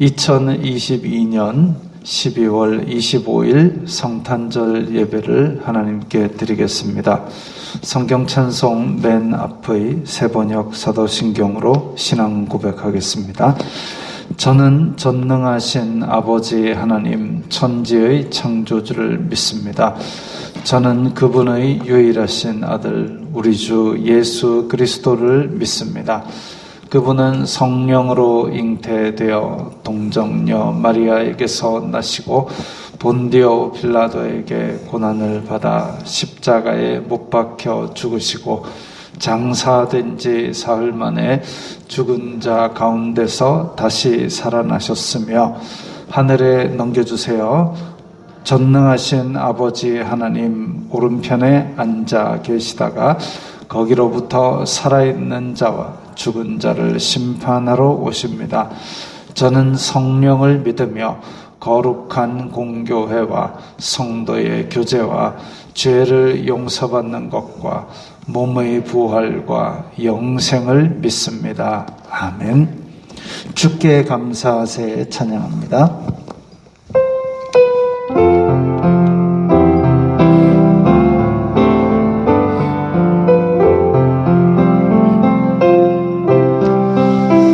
2022년 12월 25일 성탄절 예배를 하나님께 드리겠습니다. 성경 찬송 맨 앞의 새번역 사도신경으로 신앙 고백하겠습니다. 저는 전능하신 아버지 하나님 천지의 창조주를 믿습니다. 저는 그분의 유일하신 아들 우리 주 예수 그리스도를 믿습니다. 그분은 성령으로 잉태되어 동정녀 마리아에게서 나시고 본디오 빌라도에게 고난을 받아 십자가에 못 박혀 죽으시고 장사된 지 사흘 만에 죽은 자 가운데서 다시 살아나셨으며 하늘에 넘겨주세요. 전능하신 아버지 하나님 오른편에 앉아 계시다가 거기로부터 살아있는 자와 죽은 자를 심판하러 오십니다. 저는 성령을 믿으며 거룩한 공교회와 성도의 교제와 죄를 용서받는 것과 몸의 부활과 영생을 믿습니다. 아멘. 주께 감사하세 찬양합니다.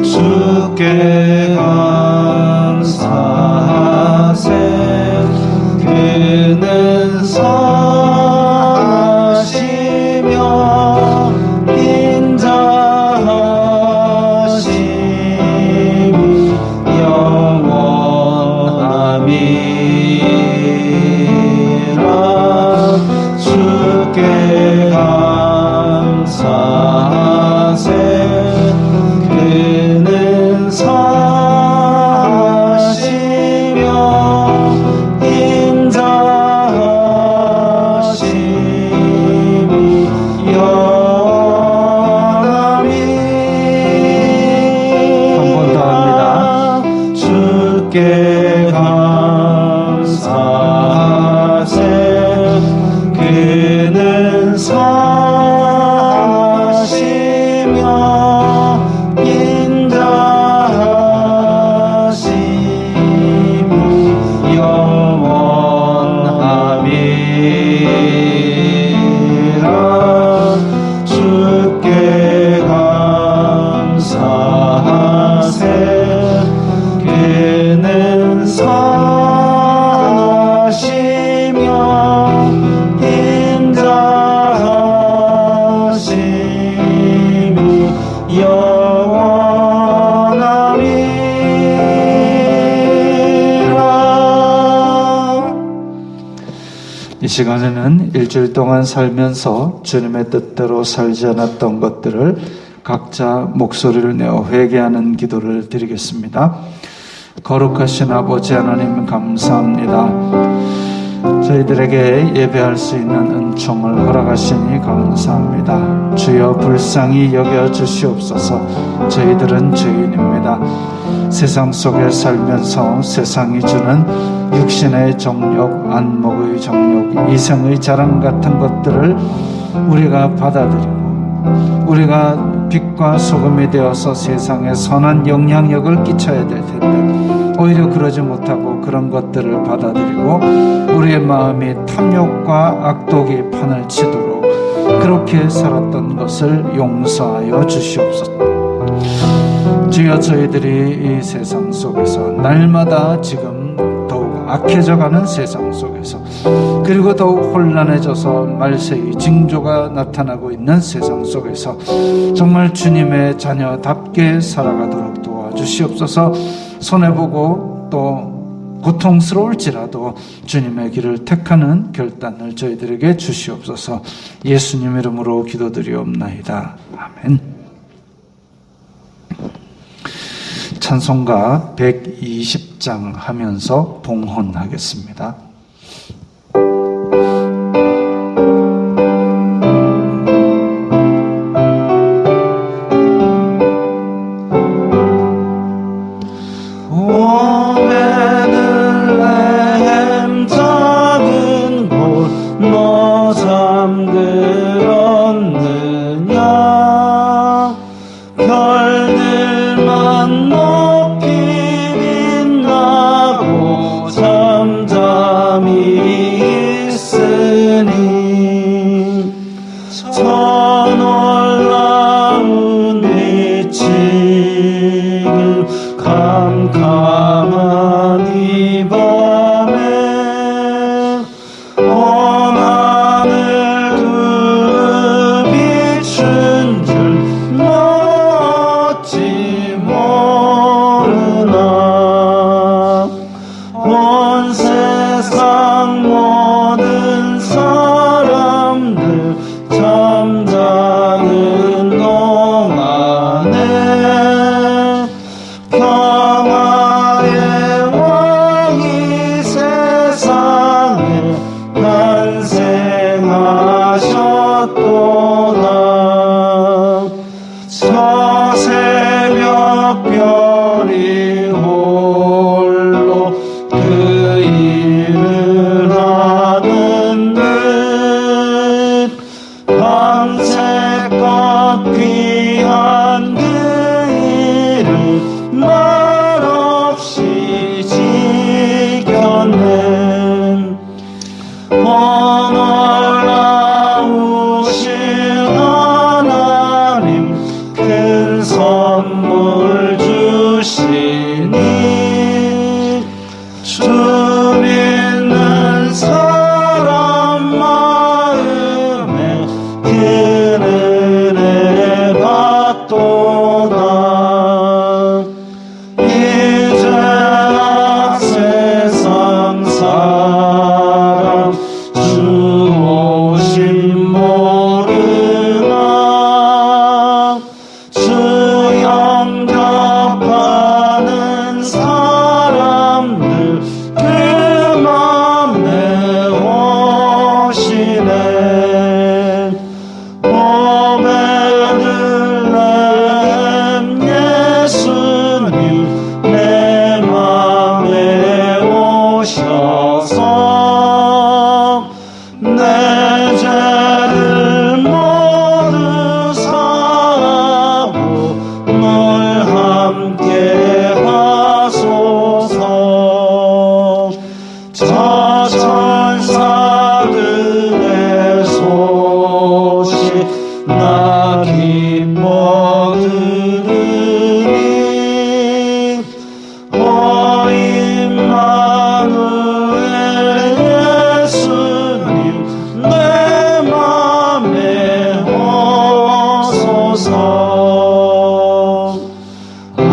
주께 감사하세 그는 선하시며 인자하심이 영원함이라 주께 감사하세 그는 선하시며 인자하심이 영원함이라 한 번 더 합니다. 주께 감사하세 그는 선하시며 인자하심이 영원함이라 주께 감사하세 그는 선하시며 인자하심이 영원함이라. 이 시간에는 일주일 동안 살면서 주님의 뜻대로 살지 않았던 것들을 각자 목소리를 내어 회개하는 기도를 드리겠습니다. 거룩하신 아버지 하나님 감사합니다. 저희들에게 예배할 수 있는 은총을 허락하시니 감사합니다. 주여 불쌍히 여겨주시옵소서. 저희들은 죄인입니다. 세상 속에 살면서 세상이 주는 육신의 정욕, 안목의 정욕, 이생의 자랑 같은 것들을 우리가 받아들이고 우리가 빛과 소금이 되어서 세상에 선한 영향력을 끼쳐야 될 텐데 오히려 그러지 못하고 그런 것들을 받아들이고 우리의 마음이 탐욕과 악독이 판을 치도록 그렇게 살았던 것을 용서하여 주시옵소서. 주여 저희들이 이 세상 속에서 날마다 지금 더욱 악해져가는 세상 속에서 그리고 더욱 혼란해져서 말세의 징조가 나타나고 있는 세상 속에서 정말 주님의 자녀답게 살아가도록 도와주시옵소서. 손해보고 또 고통스러울지라도 주님의 길을 택하는 결단을 저희들에게 주시옵소서. 예수님 이름으로 기도드리옵나이다. 아멘. 찬송가 120장 하면서 봉헌하겠습니다. 별들만 높이 저 놀라운 빛이 캄캄한 이 밤에 온 하늘 두 비춘 줄 어찌 모르나. 온 세상 모든 사람들 잠자는 동안에 평화의 왕이 세상에 탄생하셨도다. 저 새벽별이 홀로 그 일을 하는 듯 밤새껏 귀한 그 일을 말없이 지켰네. 놀라우신 하나님 큰 선물 주시니 주 믿는 사람 마음에 큰 은혜 받도다. 이제 세상 사람 주 오심 모르나. 주 영접하는 사람들 그 맘에 오시네. 오베들레헴 예수님 내 맘에 오셔서 내 죄를 모두 사하고 늘 함께 하소서. 저 천사들의 소식 나 기뻐 들으니 오 임마누엘 예수님 내 맘에 오소서. 아멘.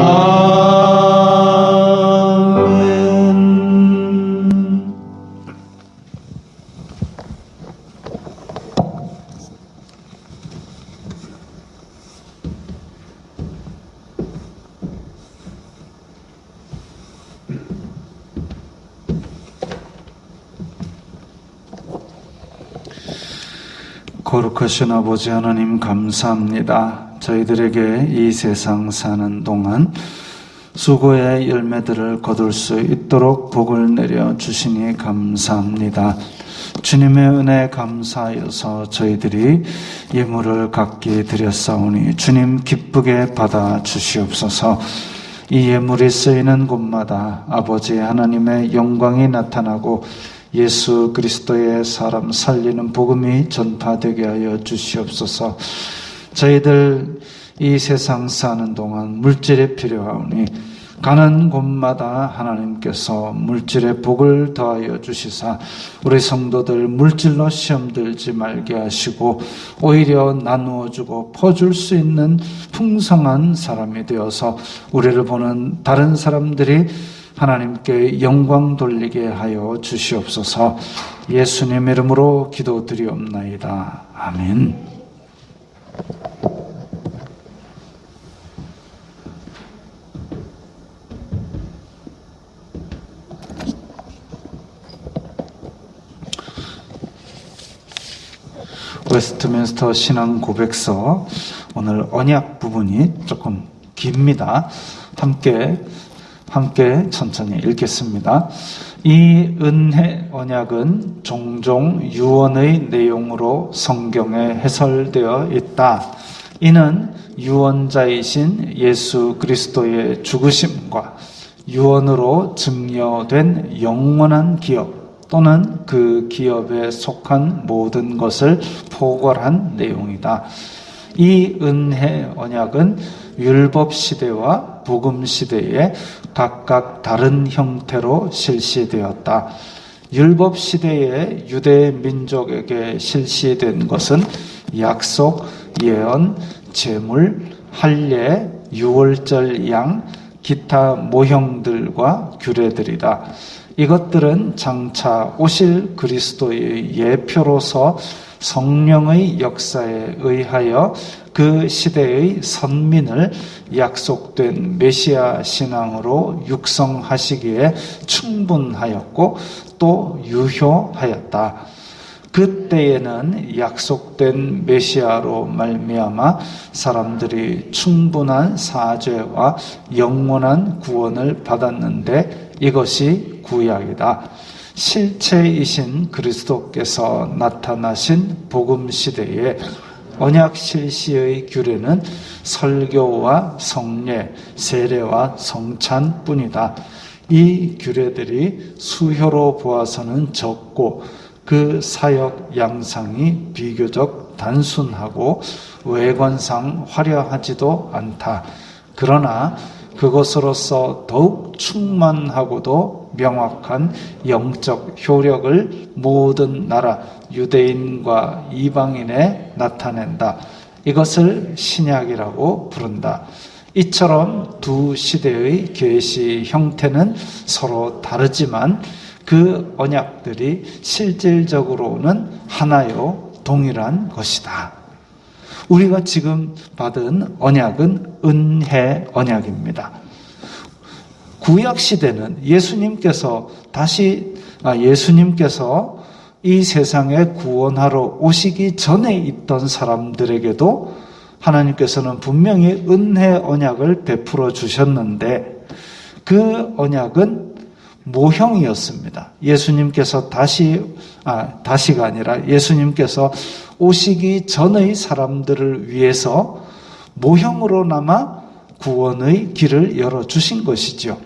거룩하신 아버지 하나님 감사합니다. 저희들에게 이 세상 사는 동안 수고의 열매들을 거둘 수 있도록 복을 내려 주시니 감사합니다. 주님의 은혜 감사하여서 저희들이 예물을 각기 드렸사오니 주님 기쁘게 받아 주시옵소서. 이 예물이 쓰이는 곳마다 아버지 하나님의 영광이 나타나고 예수 그리스도의 사람 살리는 복음이 전파되게 하여 주시옵소서. 저희들 이 세상 사는 동안 물질이 필요하오니 가는 곳마다 하나님께서 물질의 복을 더하여 주시사 우리 성도들 물질로 시험 들지 말게 하시고 오히려 나누어 주고 퍼줄 수 있는 풍성한 사람이 되어서 우리를 보는 다른 사람들이 하나님께 영광 돌리게 하여 주시옵소서. 예수님 이름으로 기도드리옵나이다. 아멘. 웨스트민스터 신앙 고백서 오늘 언약 부분이 조금 깁니다. 함께 천천히 읽겠습니다. 이 은혜 언약은 종종 유언의 내용으로 성경에 해설되어 있다. 이는 유언자이신 예수 그리스도의 죽으심과 유언으로 증여된 영원한 기업, 또는 그 기업에 속한 모든 것을 포괄한 내용이다. 이 은혜 언약은 율법 시대와 복음 시대에 각각 다른 형태로 실시되었다. 율법 시대의 유대 민족에게 실시된 것은 약속, 예언, 제물, 할례, 유월절 양, 기타 모형들과 규례들이다. 이것들은 장차 오실 그리스도의 예표로서 성령의 역사에 의하여 그 시대의 선민을 약속된 메시아 신앙으로 육성하시기에 충분하였고 또 유효하였다. 그때에는 약속된 메시아로 말미암아 사람들이 충분한 사죄와 영원한 구원을 받았는데 이것이 구약이다. 실체이신 그리스도께서 나타나신 복음 시대에 언약 실시의 규례는 설교와 성례, 세례와 성찬뿐이다. 이 규례들이 수효로 보아서는 적고 그 사역 양상이 비교적 단순하고 외관상 화려하지도 않다. 그러나 그것으로서 더욱 충만하고도 명확한 영적 효력을 모든 나라, 유대인과 이방인에 나타낸다. 이것을 신약이라고 부른다. 이처럼 두 시대의 계시 형태는 서로 다르지만 그 언약들이 실질적으로는 하나요, 동일한 것이다. 우리가 지금 받은 언약은 은혜 언약입니다. 구약 시대는 예수님께서 이 세상에 구원하러 오시기 전에 있던 사람들에게도 하나님께서는 분명히 은혜 언약을 베풀어 주셨는데 그 언약은 모형이었습니다. 예수님께서 다시가 아니라 예수님께서 오시기 전의 사람들을 위해서 모형으로나마 구원의 길을 열어주신 것이죠.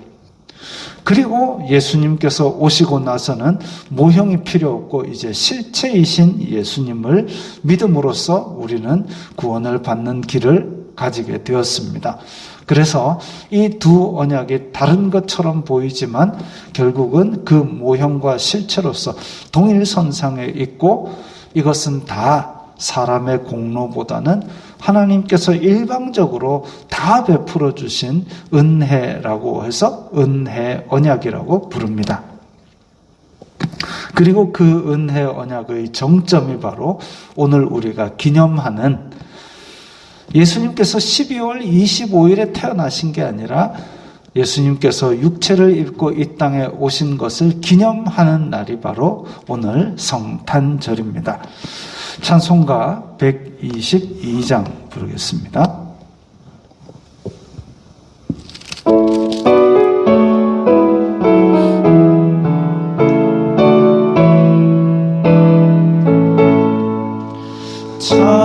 그리고 예수님께서 오시고 나서는 모형이 필요 없고 이제 실체이신 예수님을 믿음으로써 우리는 구원을 받는 길을 가지게 되었습니다. 그래서 이 두 언약이 다른 것처럼 보이지만 결국은 그 모형과 실체로서 동일선상에 있고 이것은 다 사람의 공로보다는 하나님께서 일방적으로 다 베풀어 주신 은혜라고 해서 은혜 언약이라고 부릅니다. 그리고 그 은혜 언약의 정점이 바로 오늘 우리가 기념하는 예수님께서 12월 25일에 태어나신 게 아니라 예수님께서 육체를 입고 이 땅에 오신 것을 기념하는 날이 바로 오늘 성탄절입니다. 찬송가 122장 부르겠습니다.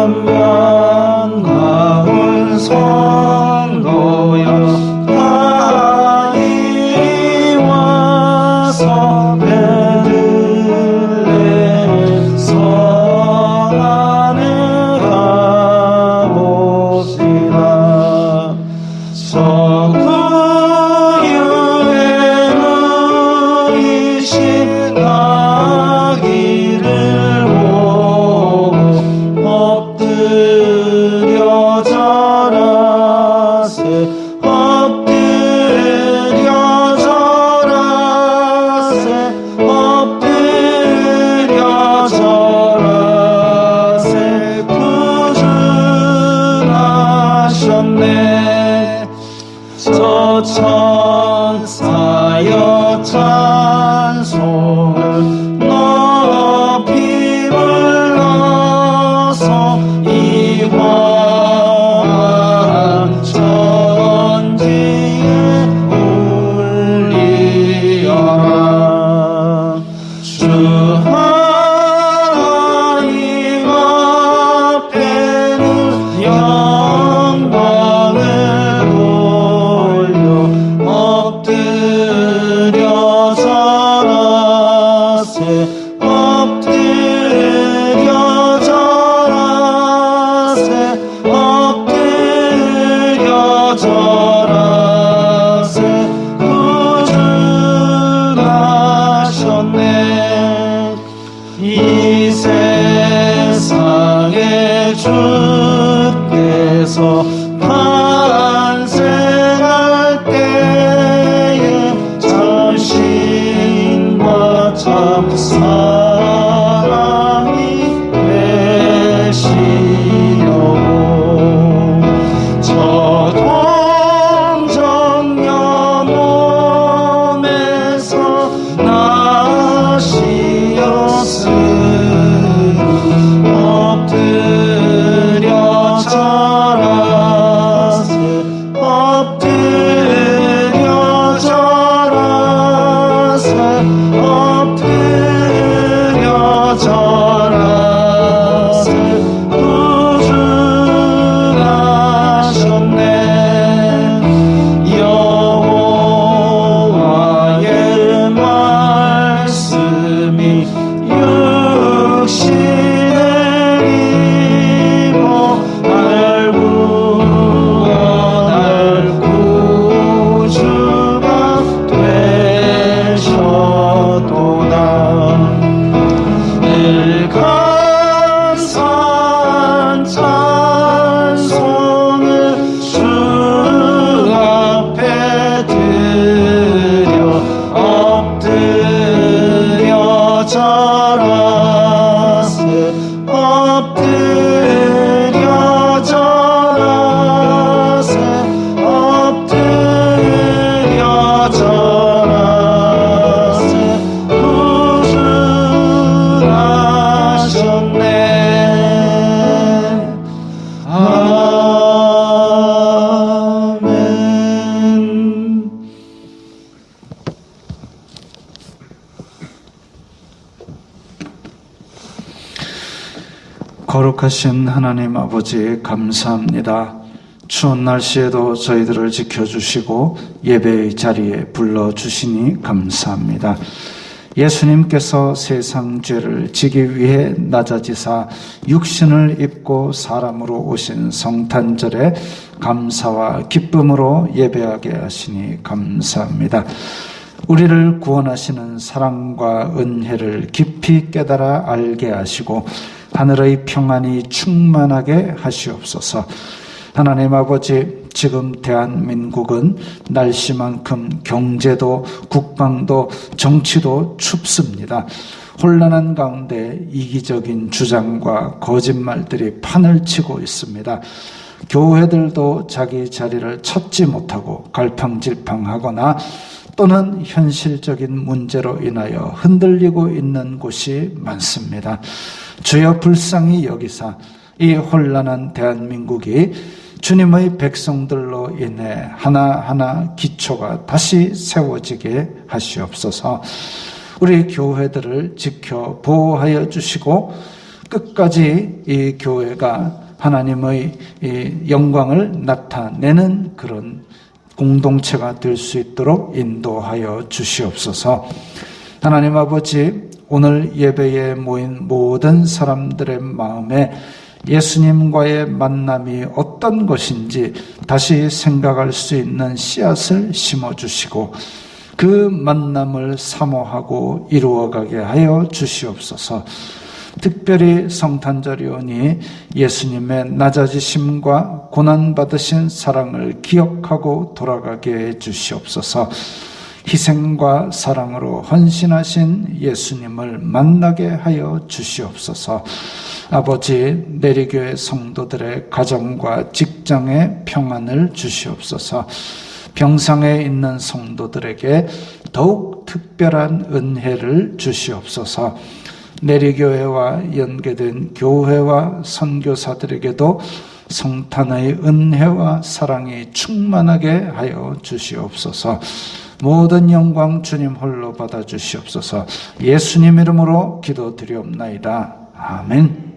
참만 나은 성도여 다 이리 와서 베들레헴 성 안에 가보시라. 서구유에 누이신 아기를 보고 엎드려 절하세 엎드려 절하세 엎드려 절하세 구주나셨네. 저 천사여 찬송을 높이 불러서 이방 천지에 울리어라. 주 하나님 앞에는 영광을 돌려 엎드려 절하세 주께서 탄생할 때에 참신과 참 사랑이 되시려고 저 동정녀 몸에서 나시었으니 엎드려 절하세 엎드려 절하세 엎드려 절하세 구주하셨네 여호와의 말씀이 육신을 입어 날 구원할 구주가 되셨도다 늘 감사한 찬송을 주 앞에 드려 엎드려 절하세 엎드려 절하세 엎드려 절하세 구주하셨네 아멘. 거룩하신 하나님 아버지 감사합니다. 추운 날씨에도 저희들을 지켜주시고 예배의 자리에 불러주시니 감사합니다. 예수님께서 세상 죄를 지기 위해 낮아지사 육신을 입고 사람으로 오신 성탄절에 감사와 기쁨으로 예배하게 하시니 감사합니다. 우리를 구원하시는 사랑과 은혜를 깊이 깨달아 알게 하시고 하늘의 평안이 충만하게 하시옵소서. 하나님 아버지, 지금 대한민국은 날씨만큼 경제도 국방도 정치도 춥습니다. 혼란한 가운데 이기적인 주장과 거짓말들이 판을 치고 있습니다. 교회들도 자기 자리를 찾지 못하고 갈팡질팡하거나 또는 현실적인 문제로 인하여 흔들리고 있는 곳이 많습니다. 주여 불쌍히 여기사 이 혼란한 대한민국이 주님의 백성들로 인해 하나하나 기초가 다시 세워지게 하시옵소서. 우리 교회들을 지켜 보호하여 주시고 끝까지 이 교회가 하나님의 영광을 나타내는 그런 공동체가 될 수 있도록 인도하여 주시옵소서. 하나님 아버지, 오늘 예배에 모인 모든 사람들의 마음에 예수님과의 만남이 어떤 것인지 다시 생각할 수 있는 씨앗을 심어주시고 그 만남을 사모하고 이루어가게 하여 주시옵소서. 특별히 성탄절이오니 예수님의 낮아지심과 고난받으신 사랑을 기억하고 돌아가게 해 주시옵소서. 희생과 사랑으로 헌신하신 예수님을 만나게 하여 주시옵소서. 아버지, 내리교회 성도들의 가정과 직장에 평안을 주시옵소서. 병상에 있는 성도들에게 더욱 특별한 은혜를 주시옵소서. 내리교회와 연계된 교회와 선교사들에게도 성탄의 은혜와 사랑이 충만하게 하여 주시옵소서. 모든 영광 주님 홀로 받아 주시옵소서. 예수님 이름으로 기도드리옵나이다. 아멘.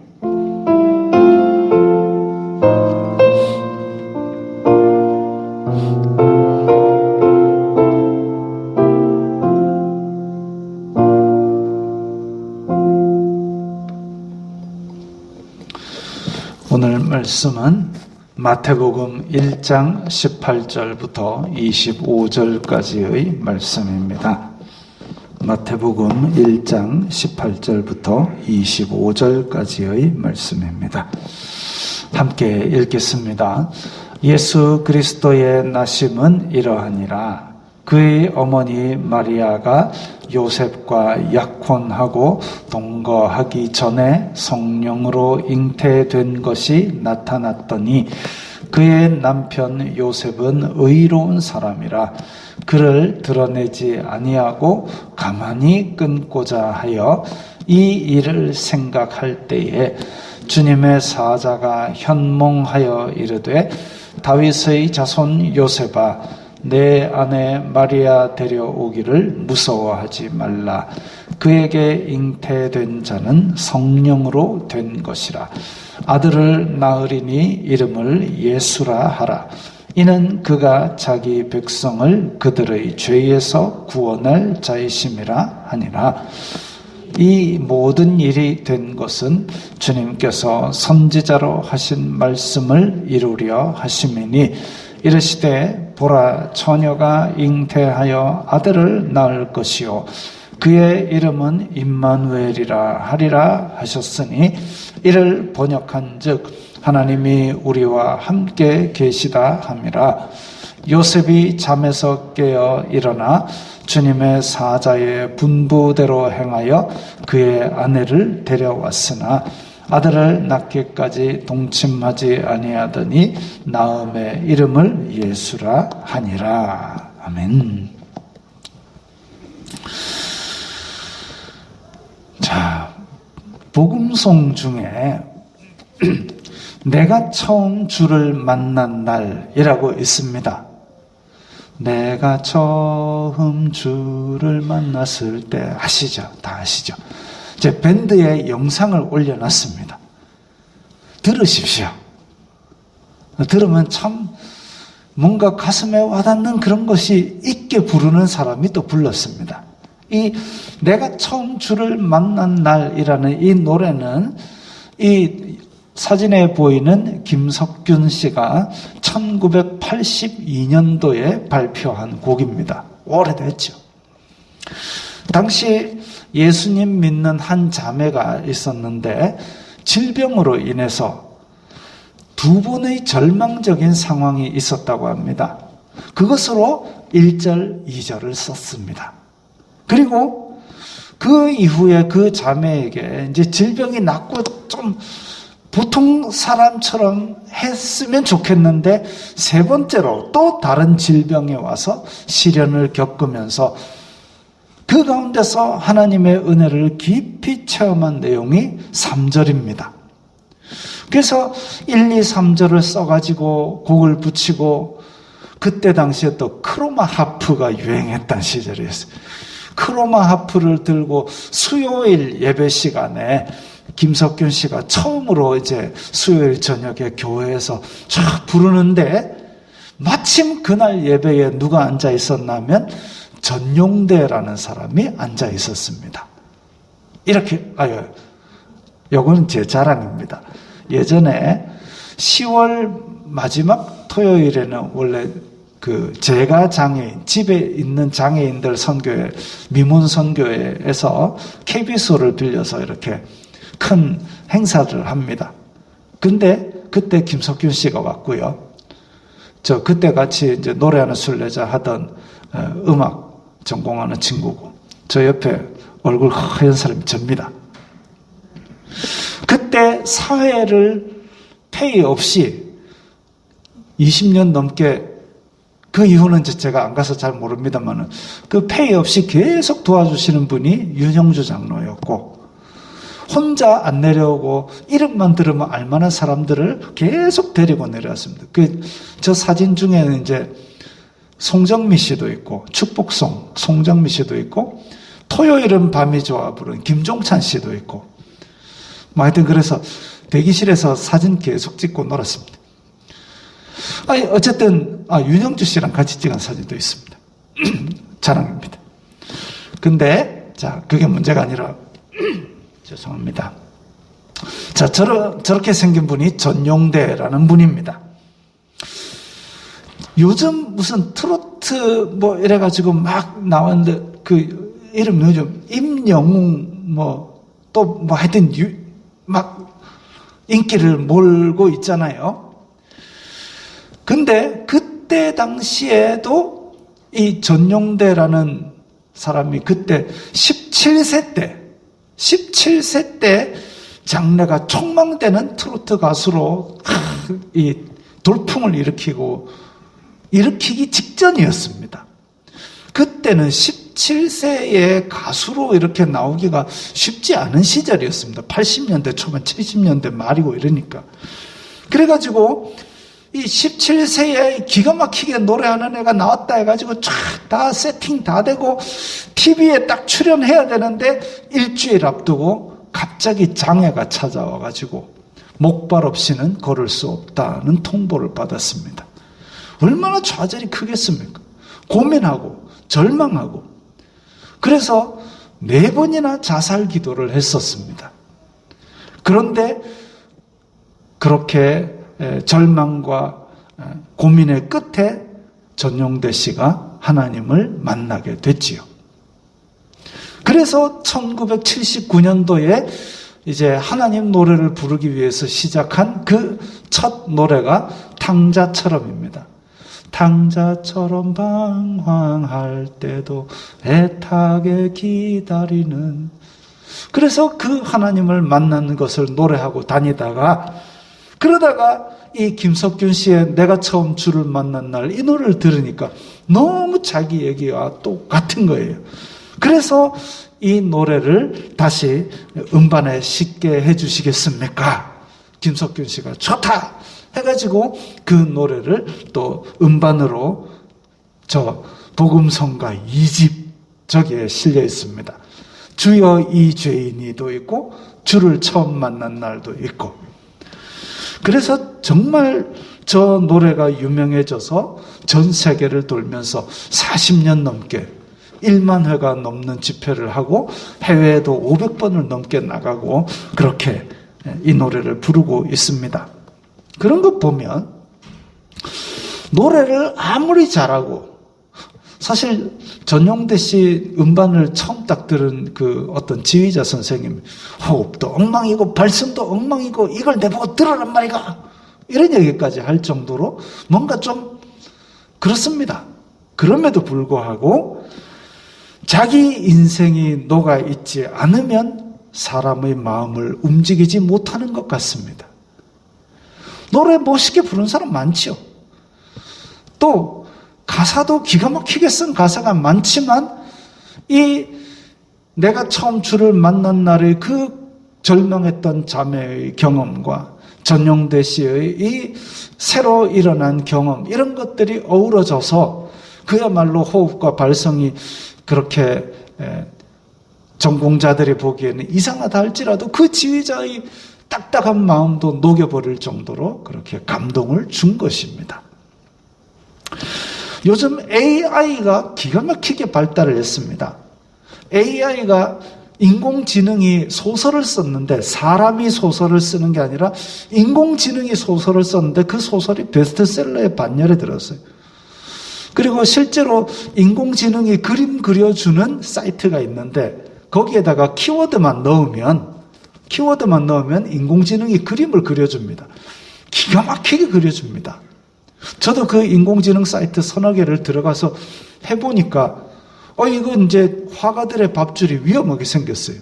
오늘 말씀은 마태복음 1장 18절부터 25절까지의 말씀입니다. 마태복음 1장 18절부터 25절까지의 말씀입니다. 함께 읽겠습니다. 예수 그리스도의 나심은 이러하니라. 그의 어머니 마리아가 요셉과 약혼하고 동거하기 전에 성령으로 잉태된 것이 나타났더니 그의 남편 요셉은 의로운 사람이라 그를 드러내지 아니하고 가만히 끊고자 하여 이 일을 생각할 때에 주님의 사자가 현몽하여 이르되 다윗의 자손 요셉아 내 아내 마리아 데려오기를 무서워하지 말라. 그에게 잉태된 자는 성령으로 된 것이라. 아들을 낳으리니 이름을 예수라 하라. 이는 그가 자기 백성을 그들의 죄에서 구원할 자이심이라 하니라. 이 모든 일이 된 것은 주님께서 선지자로 하신 말씀을 이루려 하심이니 이르시되 보라 처녀가 잉태하여 아들을 낳을 것이요 그의 이름은 임마누엘이라 하리라 하셨으니 이를 번역한즉 하나님이 우리와 함께 계시다 함이라. 요셉이 잠에서 깨어 일어나 주님의 사자의 분부대로 행하여 그의 아내를 데려왔으나 아들을 낳기까지 동침하지 아니하더니 나음의 이름을 예수라 하니라. 아멘. 자, 복음송 중에 내가 처음 주를 만난 날이라고 있습니다. 내가 처음 주를 만났을 때 아시죠? 다 아시죠? 제 밴드에 영상을 올려놨습니다. 들으십시오. 들으면 참 뭔가 가슴에 와닿는 그런 것이 있게 부르는 사람이 또 불렀습니다. 이 내가 처음 주를 만난 날이라는 이 노래는 이 사진에 보이는 김석균 씨가 1982년도에 발표한 곡입니다. 오래됐죠. 당시 예수님 믿는 한 자매가 있었는데 질병으로 인해서 두 번의 절망적인 상황이 있었다고 합니다. 그것으로 1절, 2절을 썼습니다. 그리고 그 이후에 그 자매에게 이제 질병이 낫고 좀 보통 사람처럼 했으면 좋겠는데 세 번째로 또 다른 질병이 와서 시련을 겪으면서 그 가운데서 하나님의 은혜를 깊이 체험한 내용이 3절입니다. 그래서 1, 2, 3절을 써가지고 곡을 붙이고 그때 당시에 또 크로마 하프가 유행했던 시절이었어요. 크로마 하프를 들고 수요일 예배 시간에 김석균 씨가 처음으로 이제 수요일 저녁에 교회에서 쫙 부르는데 마침 그날 예배에 누가 앉아 있었냐면 전용대라는 사람이 앉아 있었습니다. 이렇게, 요건 제 자랑입니다. 예전에 10월 마지막 토요일에는 원래 제가 장애인, 집에 있는 장애인들 선교회, 미문 선교회에서 KBS를 빌려서 이렇게 큰 행사를 합니다. 근데 그때 김석균 씨가 왔고요. 그때 같이 이제 노래하는 순례자 하던 음악 전공하는 친구고, 저 옆에 얼굴 하얀 사람이 접니다. 그때 사회를 페이 없이 20년 넘게, 그 이후는 제가 안 가서 잘 모릅니다만은 그 페이 없이 계속 도와주시는 분이 윤형주 장로였고, 혼자 안 내려오고 이름만 들으면 알만한 사람들을 계속 데리고 내려왔습니다. 저 사진 중에는 이제 송정미 씨도 있고, 축복송 송정미 씨도 있고, 토요일은 밤이 좋아 부른 김종찬 씨도 있고, 하여튼 그래서 대기실에서 사진 계속 찍고 놀았습니다. 어쨌든 윤영주 씨랑 같이 찍은 사진도 있습니다. 자랑입니다. 근데 그게 문제가 아니라 죄송합니다. 저렇게 생긴 분이 전용대라는 분입니다. 요즘 무슨 트로트 이래가지고 막 나왔는데 이름 요즘 임영웅 또 하여튼 막 인기를 몰고 있잖아요. 근데 그때 당시에도 이 전용대라는 사람이 그때 17세 때 장래가 촉망되는 트로트 가수로 이 돌풍을 일으키기 직전이었습니다. 그때는 17세의 가수로 이렇게 나오기가 쉽지 않은 시절이었습니다. 80년대 초반, 70년대 말이고 이러니까. 그래가지고 이 17세에 기가 막히게 노래하는 애가 나왔다 해가지고 쫙 다 세팅 다 되고 TV에 딱 출연해야 되는데 일주일 앞두고 갑자기 장애가 찾아와가지고 목발 없이는 걸을 수 없다는 통보를 받았습니다. 얼마나 좌절이 크겠습니까? 고민하고 절망하고 그래서 4번이나 자살 기도를 했었습니다. 그런데 그렇게 절망과 고민의 끝에 전용대 씨가 하나님을 만나게 됐지요. 그래서 1979년도에 이제 하나님 노래를 부르기 위해서 시작한 그 첫 노래가 탕자처럼입니다. 탕자처럼 방황할 때도 애타게 기다리는. 그래서 그 하나님을 만나는 것을 노래하고 다니다가 그러다가 이 김석균 씨의 내가 처음 주를 만난 날 이 노래를 들으니까 너무 자기 얘기와 똑같은 거예요. 그래서 이 노래를 다시 음반에 싣게 해주시겠습니까? 김석균 씨가 좋다 해가지고 그 노래를 또 음반으로 저 복음성가 2집 저기에 실려 있습니다. 주여 이 죄인이도 있고 주를 처음 만난 날도 있고. 그래서 정말 저 노래가 유명해져서 전 세계를 돌면서 40년 넘게 1만 회가 넘는 집회를 하고 해외에도 500번을 넘게 나가고 그렇게 이 노래를 부르고 있습니다. 그런 거 보면 노래를 아무리 잘하고 사실 전용대 씨 음반을 처음 딱 들은 그 어떤 지휘자 선생님 호흡도 엉망이고 발성도 엉망이고 이걸 내보고 들으란 말이가 이런 얘기까지 할 정도로 뭔가 좀 그렇습니다. 그럼에도 불구하고 자기 인생이 녹아있지 않으면 사람의 마음을 움직이지 못하는 것 같습니다. 노래 멋있게 부르는 사람 많죠. 또 가사도 기가 막히게 쓴 가사가 많지만 이 내가 처음 주를 만난 날의 그 절망했던 자매의 경험과 전용대 씨의 이 새로 일어난 경험 이런 것들이 어우러져서 그야말로 호흡과 발성이 그렇게 전공자들이 보기에는 이상하다 할지라도 그 지휘자의 딱딱한 마음도 녹여버릴 정도로 그렇게 감동을 준 것입니다. 요즘 AI가 기가 막히게 발달을 했습니다. AI가 인공지능이 소설을 썼는데 사람이 소설을 쓰는 게 아니라 인공지능이 소설을 썼는데 그 소설이 베스트셀러의 반열에 들었어요. 그리고 실제로 인공지능이 그림 그려주는 사이트가 있는데 거기에다가 키워드만 넣으면 인공지능이 그림을 그려줍니다. 기가 막히게 그려줍니다. 저도 그 인공지능 사이트 서너 개를 들어가서 해보니까 이거 이제 화가들의 밥줄이 위험하게 생겼어요.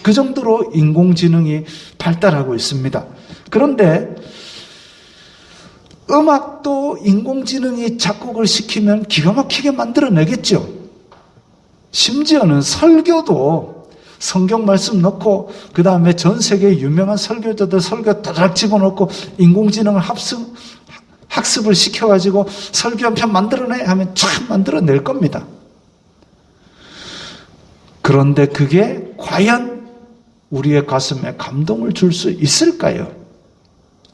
그 정도로 인공지능이 발달하고 있습니다. 그런데 음악도 인공지능이 작곡을 시키면 기가 막히게 만들어내겠죠. 심지어는 설교도 성경 말씀 넣고 그 다음에 전 세계 유명한 설교자들 설교 따닥 집어넣고 인공지능을 학습을 시켜가지고 설교 한 편 만들어내 하면 참 만들어낼 겁니다. 그런데 그게 과연 우리의 가슴에 감동을 줄 수 있을까요?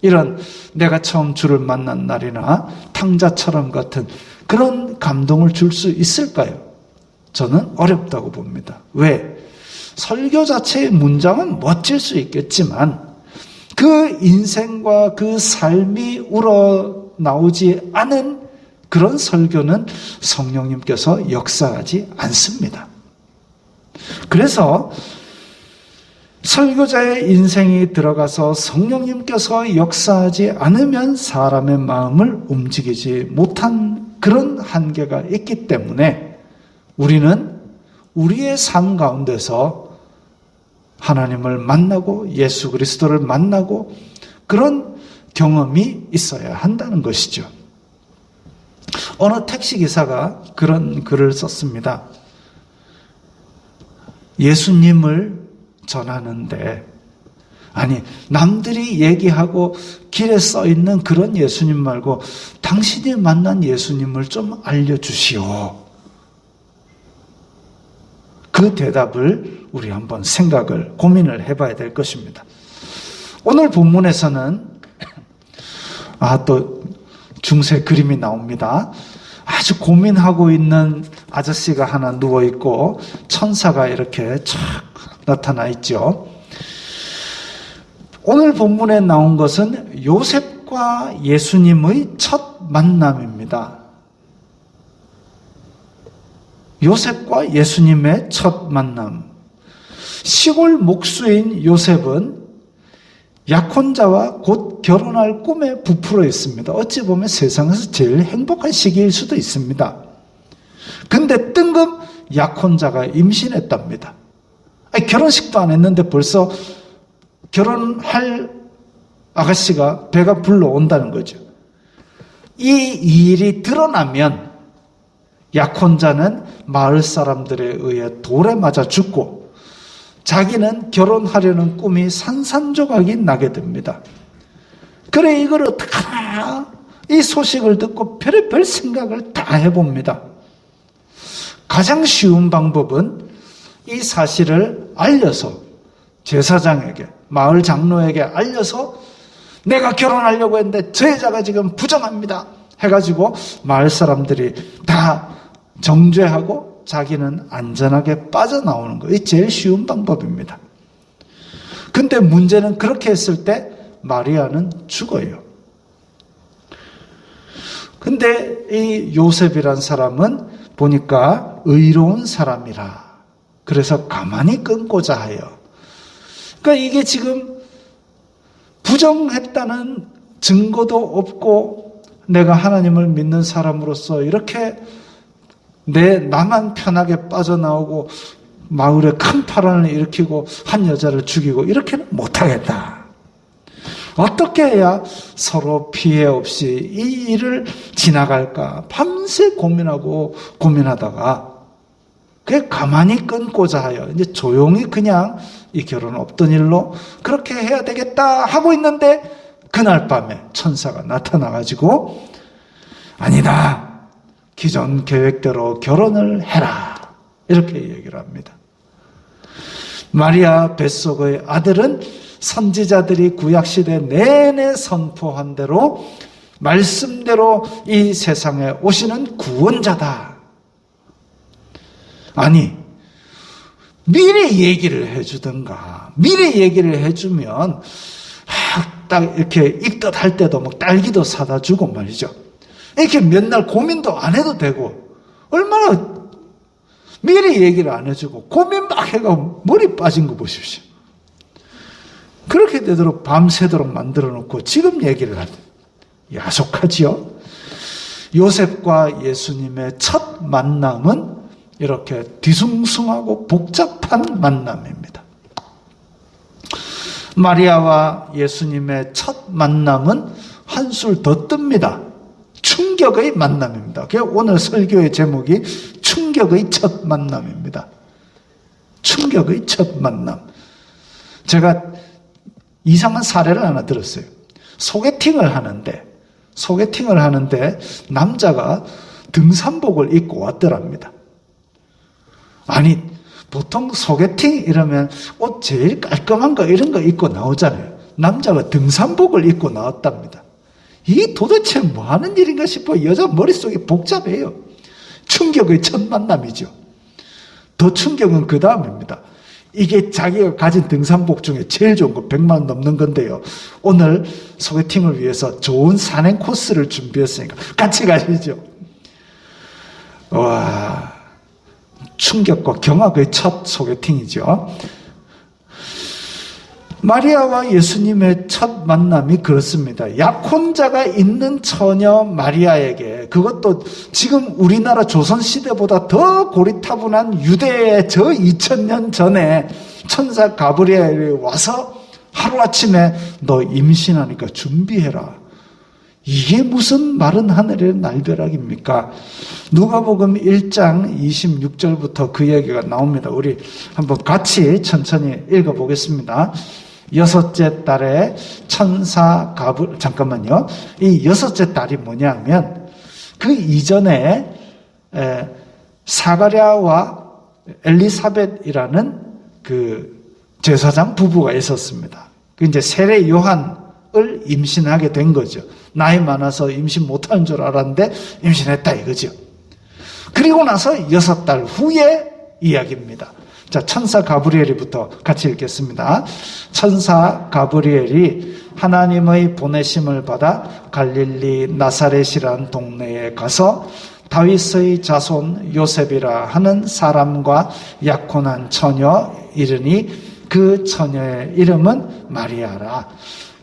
이런 내가 처음 주를 만난 날이나 탕자처럼 같은 그런 감동을 줄 수 있을까요? 저는 어렵다고 봅니다. 왜? 설교 자체의 문장은 멋질 수 있겠지만 그 인생과 그 삶이 우러나오지 않은 그런 설교는 성령님께서 역사하지 않습니다. 그래서 설교자의 인생이 들어가서 성령님께서 역사하지 않으면 사람의 마음을 움직이지 못한 그런 한계가 있기 때문에 우리는 우리의 삶 가운데서 하나님을 만나고 예수 그리스도를 만나고 그런 경험이 있어야 한다는 것이죠. 어느 택시기사가 그런 글을 썼습니다. 예수님을 전하는데, 아니, 남들이 얘기하고 길에 써 있는 그런 예수님 말고 당신이 만난 예수님을 좀 알려주시오. 그 대답을 우리 한번 생각을, 고민을 해봐야 될 것입니다. 오늘 본문에서는 또 중세 그림이 나옵니다. 아주 고민하고 있는 아저씨가 하나 누워있고 천사가 이렇게 쫙 나타나 있죠. 오늘 본문에 나온 것은 요셉과 예수님의 첫 만남입니다. 요셉과 예수님의 첫 만남. 시골 목수인 요셉은 약혼자와 곧 결혼할 꿈에 부풀어 있습니다. 어찌 보면 세상에서 제일 행복한 시기일 수도 있습니다. 근데 뜬금 약혼자가 임신했답니다. 결혼식도 안 했는데 벌써 결혼할 아가씨가 배가 불러온다는 거죠. 이 일이 드러나면 약혼자는 마을 사람들에 의해 돌에 맞아 죽고 자기는 결혼하려는 꿈이 산산조각이 나게 됩니다. 그래, 이걸 어떡하나? 이 소식을 듣고 별의별 생각을 다 해봅니다. 가장 쉬운 방법은 이 사실을 알려서 제사장에게, 마을 장로에게 알려서 내가 결혼하려고 했는데 저 여자가 지금 부정합니다 해가지고 마을 사람들이 다 정죄하고 자기는 안전하게 빠져나오는 거. 이 제일 쉬운 방법입니다. 근데 문제는 그렇게 했을 때 마리아는 죽어요. 근데 이 요셉이란 사람은 보니까 의로운 사람이라 그래서 가만히 끊고자 해요. 그러니까 이게 지금 부정했다는 증거도 없고 내가 하나님을 믿는 사람으로서 이렇게 나만 편하게 빠져나오고 마을에 큰 파란을 일으키고 한 여자를 죽이고 이렇게는 못하겠다. 어떻게 해야 서로 피해 없이 이 일을 지나갈까 밤새 고민하고 고민하다가 그게 가만히 끊고자 하여 이제 조용히 그냥 이 결혼 없던 일로 그렇게 해야 되겠다 하고 있는데 그날 밤에 천사가 나타나가지고 아니다. 기존 계획대로 결혼을 해라. 이렇게 얘기를 합니다. 마리아 뱃속의 아들은 선지자들이 구약시대 내내 선포한 대로 말씀대로 이 세상에 오시는 구원자다. 아니, 미리 얘기를 해주든가, 미리 얘기를 해주면 딱 이렇게 익덧 할 때도 막 딸기도 사다 주고 말이죠. 이렇게 몇 날 고민도 안 해도 되고, 얼마나 미리 얘기를 안 해주고 고민 막 해가 머리 빠진 거 보십시오. 그렇게 되도록 밤새도록 만들어 놓고 지금 얘기를 하든 야속하지요. 요셉과 예수님의 첫 만남은 이렇게 뒤숭숭하고 복잡한 만남입니다. 마리아와 예수님의 첫 만남은 한술 더 뜹니다. 충격의 만남입니다. 오늘 설교의 제목이 충격의 첫 만남입니다. 충격의 첫 만남. 제가 이상한 사례를 하나 들었어요. 소개팅을 하는데 남자가 등산복을 입고 왔더랍니다. 아니, 보통 소개팅 이러면 옷 제일 깔끔한 거 이런 거 입고 나오잖아요. 남자가 등산복을 입고 나왔답니다. 이게 도대체 뭐 하는 일인가 싶어 여자 머릿속이 복잡해요. 충격의 첫 만남이죠. 더 충격은 그 다음입니다. 이게 자기가 가진 등산복 중에 제일 좋은 거 100만 원 넘는 건데요. 오늘 소개팅을 위해서 좋은 산행 코스를 준비했으니까 같이 가시죠. 와, 충격과 경악의 첫 소개팅이죠. 마리아와 예수님의 첫 만남이 그렇습니다. 약혼자가 있는 처녀 마리아에게, 그것도 지금 우리나라 조선시대보다 더 고리타분한 유대의 저 2000년 전에 천사 가브리엘이 와서 하루아침에 너 임신하니까 준비해라. 이게 무슨 마른 하늘의 날벼락입니까? 누가복음 1장 26절부터 그 얘기가 나옵니다. 우리 한번 같이 천천히 읽어보겠습니다. 여섯째 달에 천사 잠깐만요. 이 여섯째 달이 뭐냐면 그 이전에 사가랴와 엘리사벳이라는 그 제사장 부부가 있었습니다. 그 이제 세례 요한을 임신하게 된 거죠. 나이 많아서 임신 못하는 줄 알았는데 임신했다 이거죠. 그리고 나서 6달 후의 이야기입니다. 자, 천사 가브리엘부터 같이 읽겠습니다. 천사 가브리엘이 하나님의 보내심을 받아 갈릴리 나사렛이란 동네에 가서 다윗의 자손 요셉이라 하는 사람과 약혼한 처녀 이르니 그 처녀의 이름은 마리아라.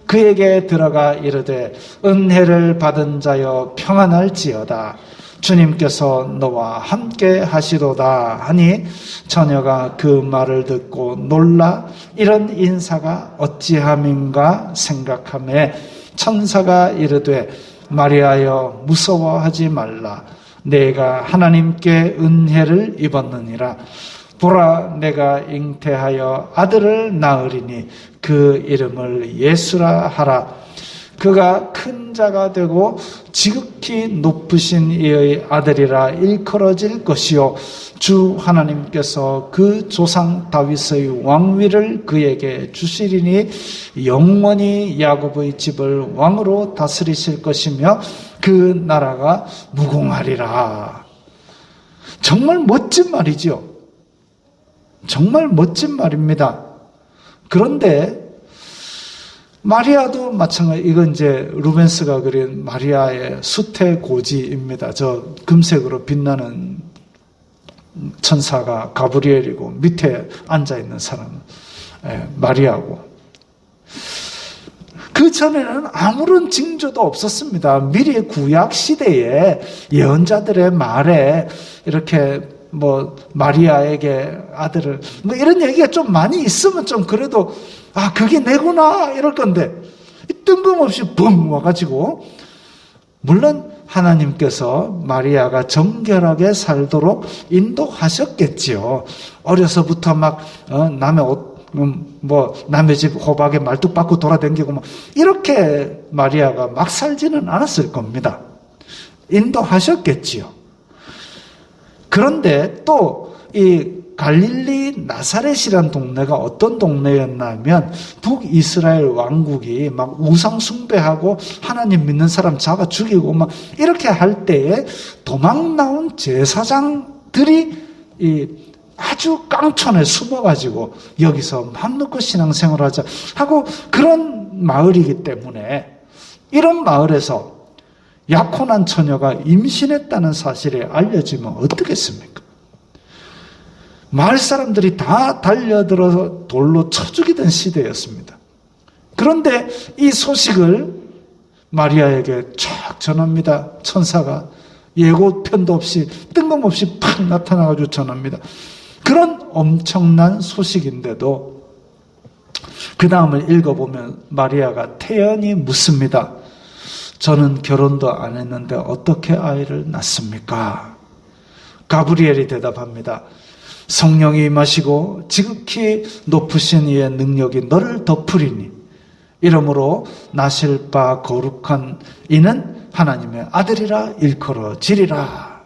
그에게 들어가 이르되 은혜를 받은 자여 평안할지어다. 주님께서 너와 함께 하시도다 하니 처녀가 그 말을 듣고 놀라 이런 인사가 어찌함인가 생각하매 천사가 이르되 마리아여 무서워하지 말라. 내가 하나님께 은혜를 입었느니라. 보라 내가 잉태하여 아들을 낳으리니 그 이름을 예수라 하라. 그가 큰 자가 되고 지극히 높으신 이의 아들이라 일컬어질 것이요 주 하나님께서 그 조상 다윗의 왕위를 그에게 주시리니 영원히 야곱의 집을 왕으로 다스리실 것이며 그 나라가 무궁하리라. 정말 멋진 말이죠. 정말 멋진 말입니다. 그런데 마리아도 마찬가지. 이건 이제 루벤스가 그린 마리아의 수태고지입니다. 저 금색으로 빛나는 천사가 가브리엘이고 밑에 앉아있는 사람은 마리아고. 그 전에는 아무런 징조도 없었습니다. 미리 구약 시대에 예언자들의 말에 이렇게 뭐 마리아에게 아들을 뭐 이런 얘기가 좀 많이 있으면 좀 그래도 아 그게 내구나 이럴 건데 뜬금없이 붕 와가지고 물론 하나님께서 마리아가 정결하게 살도록 인도하셨겠지요. 어려서부터 막 남의 옷 뭐 남의 집 호박에 말뚝 박고 돌아다니고 뭐 이렇게 마리아가 막 살지는 않았을 겁니다. 인도하셨겠지요. 그런데 또 이 갈릴리 나사렛이란 동네가 어떤 동네였냐면 북이스라엘 왕국이 막 우상 숭배하고 하나님 믿는 사람 잡아 죽이고 막 이렇게 할 때에 도망 나온 제사장들이 이 아주 깡촌에 숨어가지고 여기서 맘 놓고 신앙생활을 하자 하고 그런 마을이기 때문에 이런 마을에서 약혼한 처녀가 임신했다는 사실이 알려지면 어떻겠습니까? 마을 사람들이 다 달려들어서 돌로 쳐 죽이던 시대였습니다. 그런데 이 소식을 마리아에게 쫙 전합니다. 천사가 예고편도 없이 뜬금없이 팍 나타나가지고 전합니다. 그런 엄청난 소식인데도 그 다음을 읽어보면 마리아가 태연히 묻습니다. 저는 결혼도 안 했는데 어떻게 아이를 낳습니까? 가브리엘이 대답합니다. 성령이 임하시고 지극히 높으신 이의 능력이 너를 덮으리니 이러므로 나실 바 거룩한 이는 하나님의 아들이라 일컬어지리라.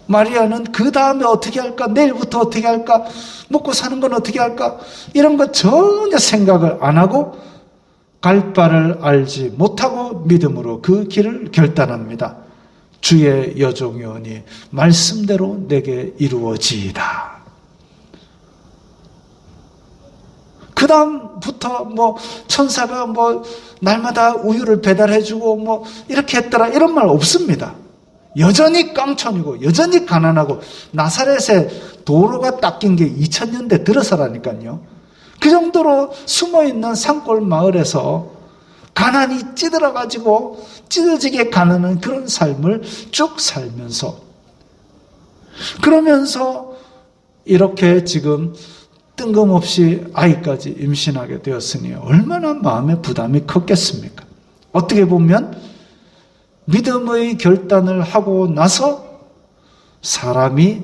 마리아는 그 다음에 어떻게 할까? 내일부터 어떻게 할까? 먹고 사는 건 어떻게 할까? 이런 거 전혀 생각을 안 하고 갈 바를 알지 못하고 믿음으로 그 길을 결단합니다. 주의 여종이오니 말씀대로 내게 이루어지이다. 그 다음부터 뭐 천사가 뭐 날마다 우유를 배달해주고 뭐 이렇게 했더라 이런 말 없습니다. 여전히 깡촌이고 여전히 가난하고 나사렛에 도로가 닦인 게 2000년대 들어서라니까요. 그 정도로 숨어있는 산골 마을에서 가난이 찌들어가지고 찢어지게 가난한 그런 삶을 쭉 살면서 그러면서 이렇게 지금 뜬금없이 아이까지 임신하게 되었으니 얼마나 마음의 부담이 컸겠습니까? 어떻게 보면 믿음의 결단을 하고 나서 사람이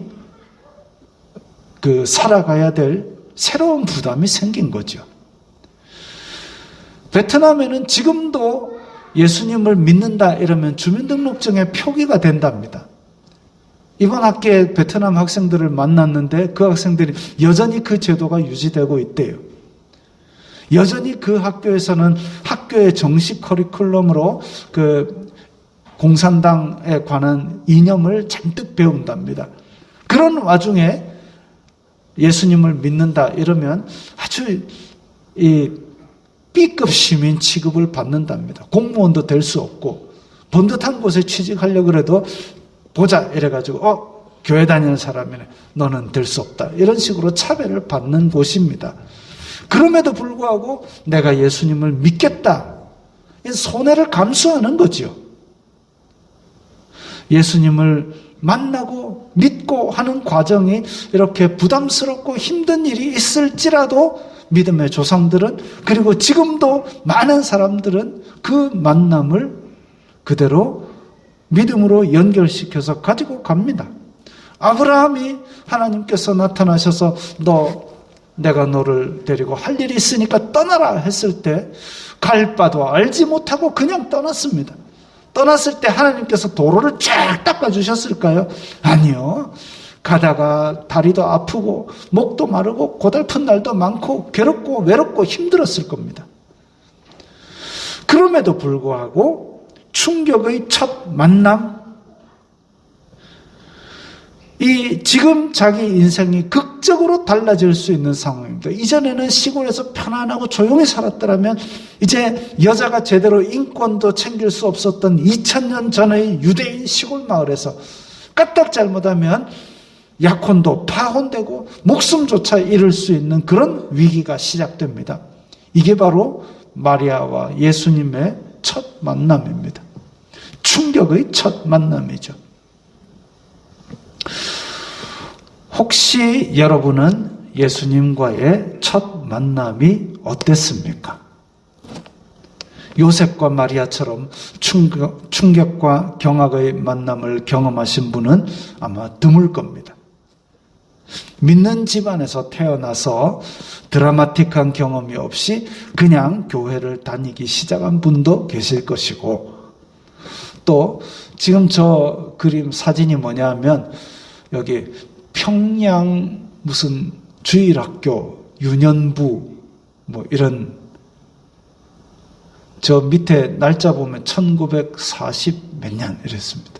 살아가야 될 새로운 부담이 생긴 거죠. 베트남에는 지금도 예수님을 믿는다 이러면 주민등록증에 표기가 된답니다. 이번 학기에 베트남 학생들을 만났는데 그 학생들이 여전히 그 제도가 유지되고 있대요. 여전히 그 학교에서는 학교의 정식 커리큘럼으로 그 공산당에 관한 이념을 잔뜩 배운답니다. 그런 와중에 예수님을 믿는다 이러면 아주 B급 시민 취급을 받는답니다. 공무원도 될 수 없고 번듯한 곳에 취직하려고 해도 보자 이래가지고 교회 다니는 사람이네 너는 될 수 없다 이런 식으로 차별을 받는 곳입니다. 그럼에도 불구하고 내가 예수님을 믿겠다 손해를 감수하는 거죠. 예수님을 만나고 믿고 하는 과정이 이렇게 부담스럽고 힘든 일이 있을지라도 믿음의 조상들은 그리고 지금도 많은 사람들은 그 만남을 그대로 믿음으로 연결시켜서 가지고 갑니다. 아브라함이 하나님께서 나타나셔서 내가 너를 데리고 할 일이 있으니까 떠나라 했을 때 갈 바도 알지 못하고 그냥 떠났습니다. 떠났을 때 하나님께서 도로를 쫙 닦아주셨을까요? 아니요. 가다가 다리도 아프고 목도 마르고 고달픈 날도 많고 괴롭고 외롭고 힘들었을 겁니다. 그럼에도 불구하고 충격의 첫 만남, 지금 자기 인생이 극적으로 달라질 수 있는 상황입니다. 이전에는 시골에서 편안하고 조용히 살았더라면 이제 여자가 제대로 인권도 챙길 수 없었던 2000년 전의 유대인 시골 마을에서 까딱 잘못하면 약혼도 파혼되고 목숨조차 잃을 수 있는 그런 위기가 시작됩니다. 이게 바로 마리아와 예수님의 첫 만남입니다. 충격의 첫 만남이죠. 혹시 여러분은 예수님과의 첫 만남이 어땠습니까? 요셉과 마리아처럼 충격과 경악의 만남을 경험하신 분은 아마 드물 겁니다. 믿는 집안에서 태어나서 드라마틱한 경험이 없이 그냥 교회를 다니기 시작한 분도 계실 것이고, 또 지금 저 그림 사진이 뭐냐 하면 여기 평양 무슨 주일학교 유년부 뭐 이런 저 밑에 날짜 보면 1940 몇 년 이랬습니다.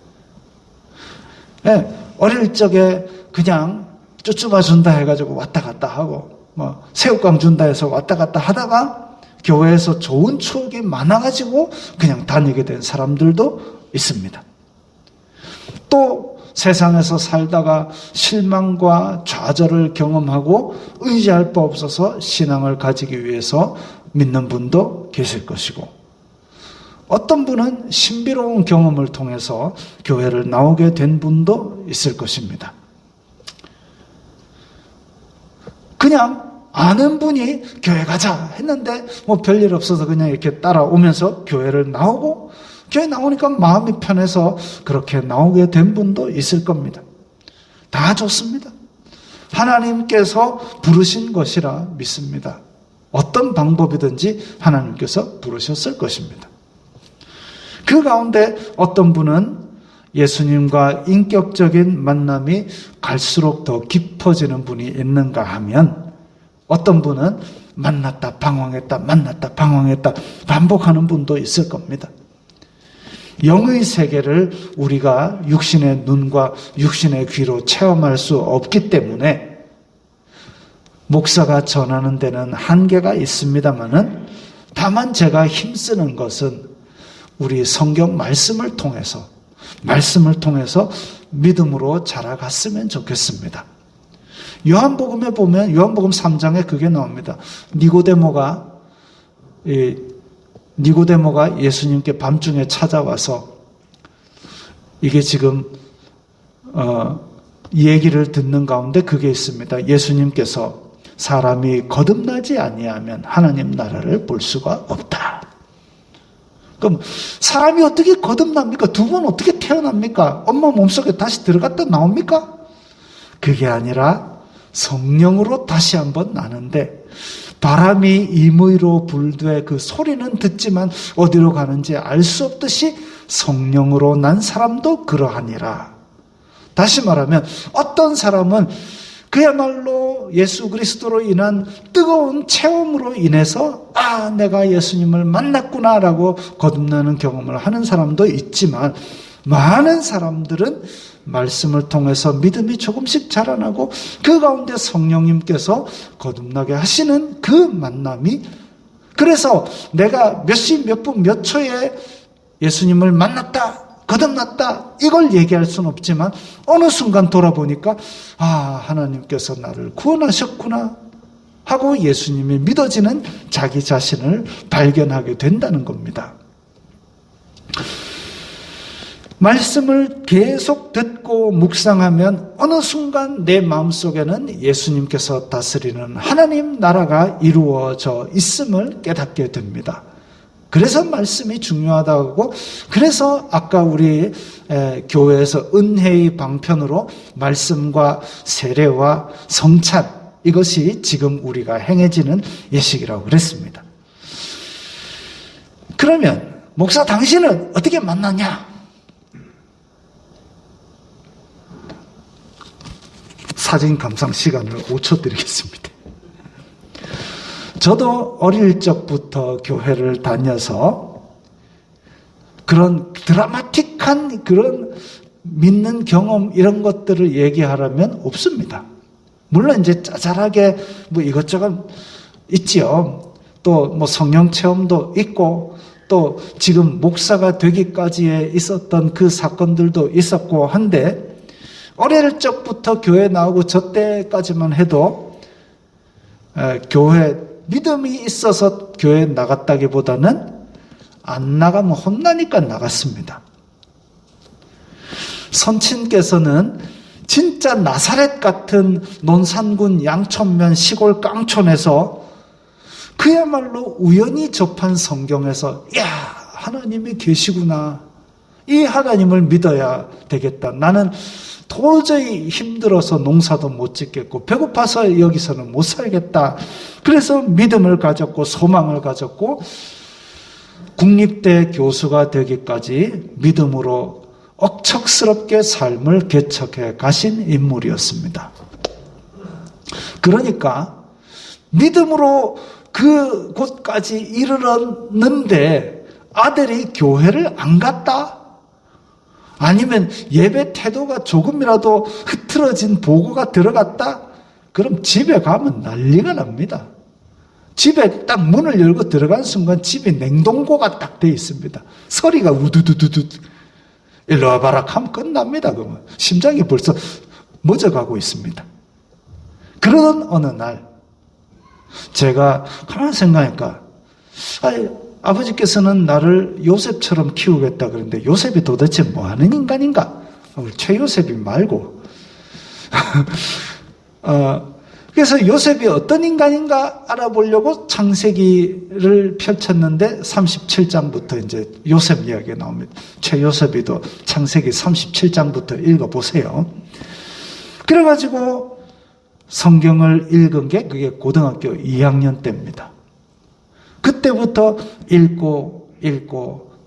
네, 어릴 적에 그냥 쭈쭈바 준다 해가지고 왔다 갔다 하고 뭐 새우깡 준다 해서 왔다 갔다 하다가 교회에서 좋은 추억이 많아가지고 그냥 다니게 된 사람들도 있습니다. 또 세상에서 살다가 실망과 좌절을 경험하고 의지할 바 없어서 신앙을 가지기 위해서 믿는 분도 계실 것이고, 어떤 분은 신비로운 경험을 통해서 교회를 나오게 된 분도 있을 것입니다. 그냥 아는 분이 교회 가자 했는데 뭐 별일 없어서 그냥 이렇게 따라오면서 교회를 나오고, 교회 나오니까 마음이 편해서 그렇게 나오게 된 분도 있을 겁니다. 다 좋습니다. 하나님께서 부르신 것이라 믿습니다. 어떤 방법이든지 하나님께서 부르셨을 것입니다. 그 가운데 어떤 분은 예수님과 인격적인 만남이 갈수록 더 깊어지는 분이 있는가 하면, 어떤 분은 만났다 방황했다 만났다 방황했다 반복하는 분도 있을 겁니다. 영의 세계를 우리가 육신의 눈과 육신의 귀로 체험할 수 없기 때문에 목사가 전하는 데는 한계가 있습니다마는, 다만 제가 힘쓰는 것은 우리 성경 말씀을 통해서 말씀을 통해서 믿음으로 자라갔으면 좋겠습니다. 요한복음에 보면 요한복음 3장에 그게 나옵니다. 니고데모가 예수님께 밤중에 찾아와서 이게 지금 이 얘기를 듣는 가운데 그게 있습니다. 예수님께서 사람이 거듭나지 아니하면 하나님 나라를 볼 수가 없다. 그럼 사람이 어떻게 거듭납니까? 두 번 어떻게 태어납니까? 엄마 몸속에 다시 들어갔다 나옵니까? 그게 아니라 성령으로 다시 한번 나는데 바람이 임의로 불되 그 소리는 듣지만 어디로 가는지 알 수 없듯이 성령으로 난 사람도 그러하니라. 다시 말하면 어떤 사람은 그야말로 예수 그리스도로 인한 뜨거운 체험으로 인해서 내가 예수님을 만났구나라고 거듭나는 경험을 하는 사람도 있지만 많은 사람들은 말씀을 통해서 믿음이 조금씩 자라나고 그 가운데 성령님께서 거듭나게 하시는 그 만남이, 그래서 내가 몇 시 몇 분 몇 초에 예수님을 만났다, 거듭났다, 이걸 얘기할 수는 없지만 어느 순간 돌아보니까 하나님께서 나를 구원하셨구나 하고 예수님이 믿어지는 자기 자신을 발견하게 된다는 겁니다. 말씀을 계속 듣고 묵상하면 어느 순간 내 마음속에는 예수님께서 다스리는 하나님 나라가 이루어져 있음을 깨닫게 됩니다. 그래서 말씀이 중요하다고, 그래서 아까 우리 교회에서 은혜의 방편으로 말씀과 세례와 성찬, 이것이 지금 우리가 행해지는 예식이라고 그랬습니다. 그러면 목사 당신은 어떻게 만났냐? 사진 감상 시간을 5초 드리겠습니다. 저도 어릴 적부터 교회를 다녀서 그런 드라마틱한 그런 믿는 경험 이런 것들을 얘기하려면 없습니다. 물론 이제 짜잘하게 뭐 이것저것 있지요. 또 뭐 성령 체험도 있고 또 지금 목사가 되기까지에 있었던 그 사건들도 있었고 한데, 어릴 적부터 교회 나오고 저 때까지만 해도 교회 믿음이 있어서 교회 나갔다기보다는 안 나가면 혼나니까 나갔습니다. 선친께서는 진짜 나사렛 같은 논산군 양천면 시골 깡촌에서 그야말로 우연히 접한 성경에서 하나님이 계시구나, 이 하나님을 믿어야 되겠다, 나는 도저히 힘들어서 농사도 못 짓겠고 배고파서 여기서는 못 살겠다, 그래서 믿음을 가졌고 소망을 가졌고 국립대 교수가 되기까지 믿음으로 억척스럽게 삶을 개척해 가신 인물이었습니다. 그러니까 믿음으로 그 곳까지 이르렀는데 아들이 교회를 안 갔다? 아니면 예배 태도가 조금이라도 흐트러진 보고가 들어갔다? 그럼 집에 가면 난리가 납니다. 집에 딱 문을 열고 들어간 순간 집에 냉동고가 딱 돼 있습니다. 소리가 우두두두두 일로 와봐라 하면 끝납니다. 그러면 심장이 벌써 멎어가고 있습니다. 그러던 어느 날 제가 가만히 생각하니까 아버지께서는 나를 요셉처럼 키우겠다 그러는데 요셉이 도대체 뭐 하는 인간인가? 우리 최요셉이 말고 그래서 요셉이 어떤 인간인가 알아보려고 창세기를 펼쳤는데 37장부터 이제 요셉 이야기가 나옵니다. 최요셉이도 창세기 37장부터 읽어보세요. 그래가지고 성경을 읽은 게 그게 고등학교 2학년 때입니다. 그때부터 읽고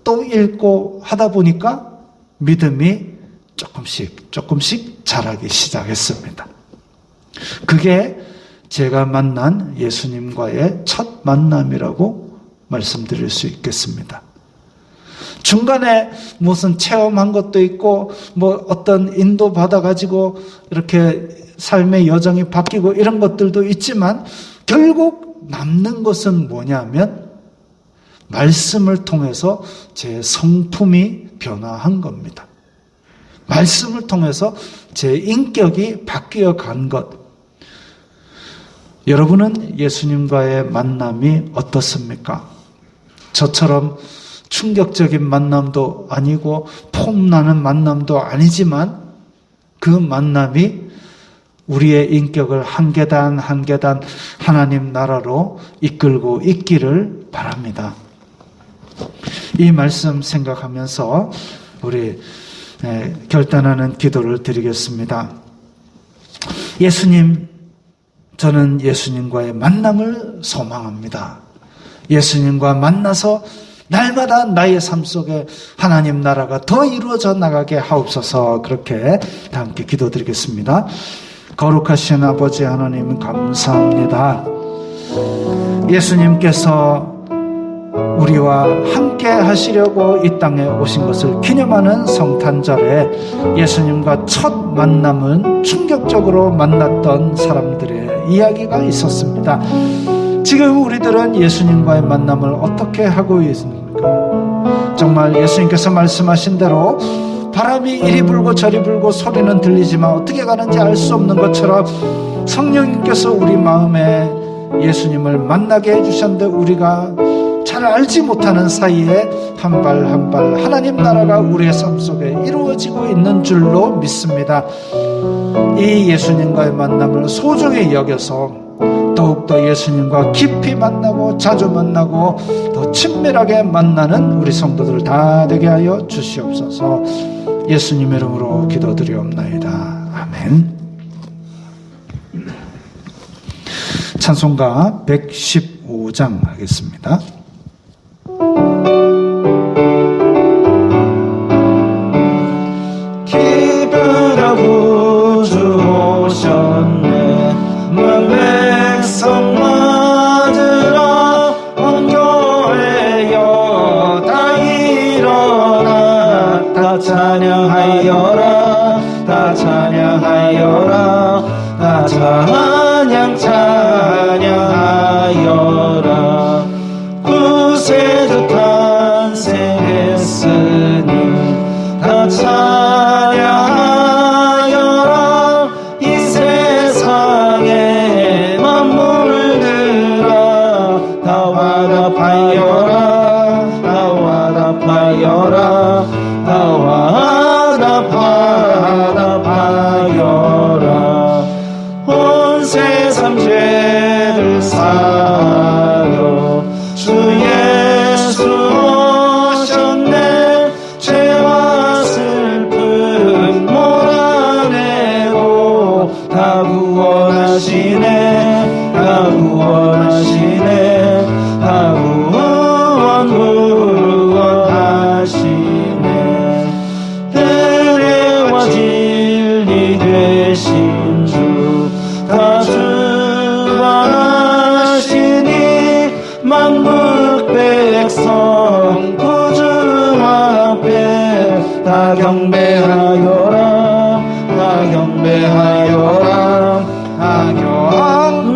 또 읽고 하다 보니까 믿음이 조금씩 자라기 시작했습니다. 그게 제가 만난 예수님과의 첫 만남이라고 말씀드릴 수 있겠습니다. 중간에 무슨 체험한 것도 있고 뭐 어떤 인도 받아가지고 이렇게 삶의 여정이 바뀌고 이런 것들도 있지만 결국 남는 것은 뭐냐면 말씀을 통해서 제 성품이 변화한 겁니다. 말씀을 통해서 제 인격이 바뀌어 간 것. 여러분은 예수님과의 만남이 어떻습니까? 저처럼 충격적인 만남도 아니고 폼나는 만남도 아니지만 그 만남이 우리의 인격을 한 계단 한 계단 하나님 나라로 이끌고 있기를 바랍니다. 이 말씀 생각하면서 우리 결단하는 기도를 드리겠습니다. 예수님, 저는 예수님과의 만남을 소망합니다. 예수님과 만나서 날마다 나의 삶 속에 하나님 나라가 더 이루어져 나가게 하옵소서. 그렇게 다 함께 기도드리겠습니다. 거룩하신 아버지 하나님 감사합니다. 예수님께서 우리와 함께 하시려고 이 땅에 오신 것을 기념하는 성탄절에 예수님과 첫 만남은 충격적으로 만났던 사람들의 이야기가 있었습니다. 지금 우리들은 예수님과의 만남을 어떻게 하고 있습니까? 정말 예수님께서 말씀하신 대로 바람이 이리 불고 저리 불고 소리는 들리지만 어떻게 가는지 알 수 없는 것처럼 성령님께서 우리 마음에 예수님을 만나게 해주셨는데 우리가 잘 알지 못하는 사이에 한 발 한 발 하나님 나라가 우리의 삶 속에 이루어지고 있는 줄로 믿습니다. 이 예수님과의 만남을 소중히 여겨서 더욱더 예수님과 깊이 만나고 자주 만나고 더 친밀하게 만나는 우리 성도들 다 되게 하여 주시옵소서. 예수님 이름으로 기도드리옵나이다. 아멘. 찬송가 115장 하겠습니다. 기쁘다 구주 오셨네 만 백성 맞으라 온 교회여 다 일어나 다 찬양하여라 다 찬양하여라 다 찬양하여라 구세주 탄생했으니 다 찬양하여라 이 세상의 만물들아 다 화답하여라 다 화답하여라 다 화답하여라 온 세상 죄를 사려 주 예수 오셨네 죄와 슬픔 몰아내고 다 구원하시네 다 구원하시네 다 구원하시네 은혜와 진리 되신 주 다 주관하시니 만국 백성 구주 앞에 다 경배하여라 다 경배하여라 다 경배하여라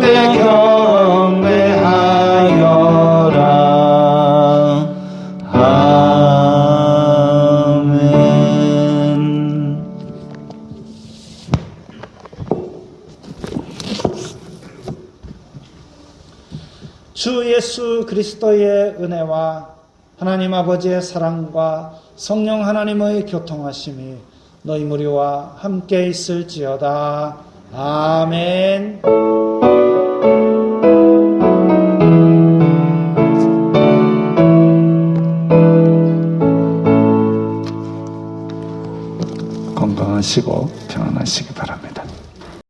아멘. 주 예수 그리스도의 은혜와 하나님 아버지의 사랑과 성령 하나님의 교통하심이 너희 무리와 함께 있을지어다. 아멘.